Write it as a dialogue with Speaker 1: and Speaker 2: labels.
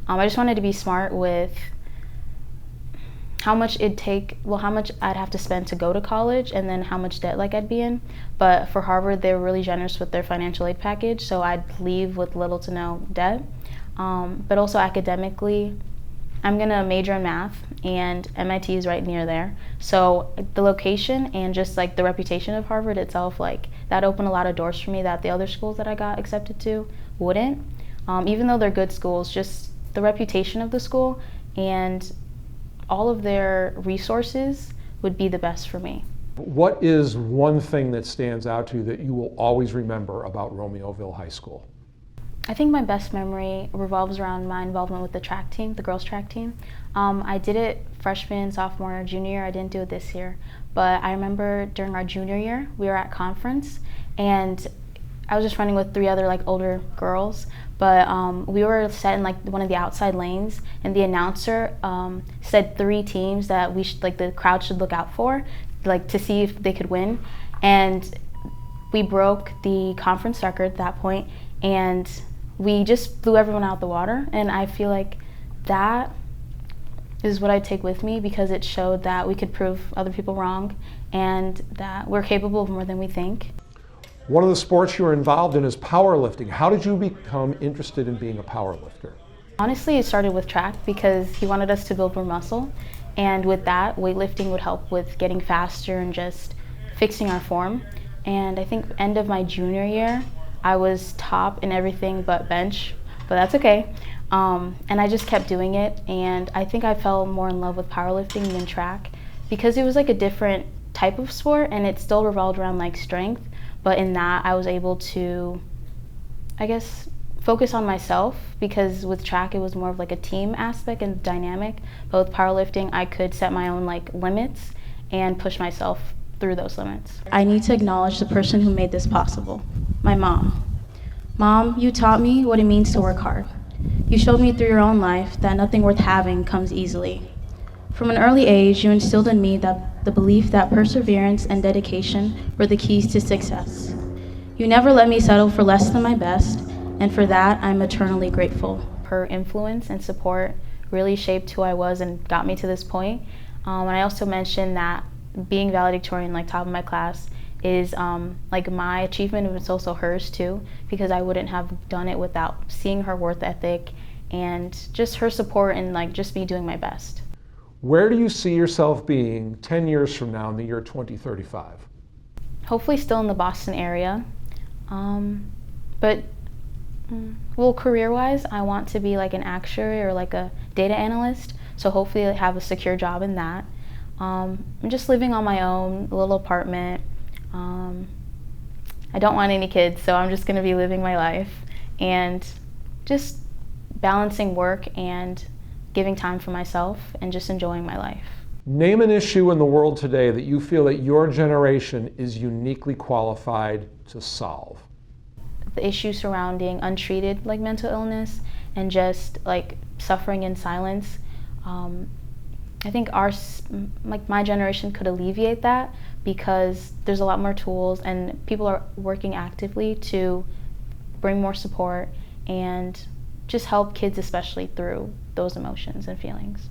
Speaker 1: I just wanted to be smart with how much how much I'd have to spend to go to college, and then how much debt I'd be in. But for Harvard, they were really generous with their financial aid package, so I'd leave with little to no debt. But also academically, I'm gonna major in math, and MIT is right near there. So the location and just the reputation of Harvard itself, that opened a lot of doors for me that the other schools that I got accepted to wouldn't. Even though they're good schools, just the reputation of the school and all of their resources would be the best for me.
Speaker 2: What is one thing that stands out to you that you will always remember about Romeoville High School?
Speaker 1: I think my best memory revolves around my involvement with the track team, the girls' track team. I did it freshman, sophomore, junior year. I didn't do it this year. But I remember during our junior year, we were at conference, and I was just running with 3 other older girls. But we were set in one of the outside lanes, and the announcer said 3 teams that we should, the crowd should look out for, to see if they could win. And we broke the conference record at that point, and we just blew everyone out the water. And I feel like that is what I take with me, because it showed that we could prove other people wrong and that we're capable of more than we think.
Speaker 2: One of the sports you were involved in is powerlifting. How did you become interested in being a powerlifter?
Speaker 1: Honestly, it started with track because he wanted us to build more muscle. And with that, weightlifting would help with getting faster and just fixing our form. And I think end of my junior year, I was top in everything but bench, but that's okay. And I just kept doing it, and I think I fell more in love with powerlifting than track because it was a different type of sport, and it still revolved around strength, but in that I was able to, I guess, focus on myself, because with track it was more of a team aspect and dynamic, but with powerlifting I could set my own limits and push myself through those limits. I need to acknowledge the person who made this possible, my mom. Mom, you taught me what it means to work hard. You showed me through your own life that nothing worth having comes easily. From an early age, you instilled in me the belief that perseverance and dedication were the keys to success. You never let me settle for less than my best, and for that, I'm eternally grateful. Her influence and support really shaped who I was and got me to this point. And I also mentioned that being valedictorian, top of my class, is my achievement, and it's also hers too, because I wouldn't have done it without seeing her work ethic and just her support and just me doing my best.
Speaker 2: Where do you see yourself being 10 years from now in the year 2035?
Speaker 1: Hopefully still in the Boston area, but career-wise, I want to be an actuary or a data analyst, so hopefully I have a secure job in that. I'm just living on my own, a little apartment. I don't want any kids, so I'm just going to be living my life and just balancing work and giving time for myself and just enjoying my life.
Speaker 2: Name an issue in the world today that you feel that your generation is uniquely qualified to solve.
Speaker 1: The issues surrounding untreated mental illness and just suffering in silence. I think my generation could alleviate that, because there's a lot more tools and people are working actively to bring more support and just help kids especially through those emotions and feelings.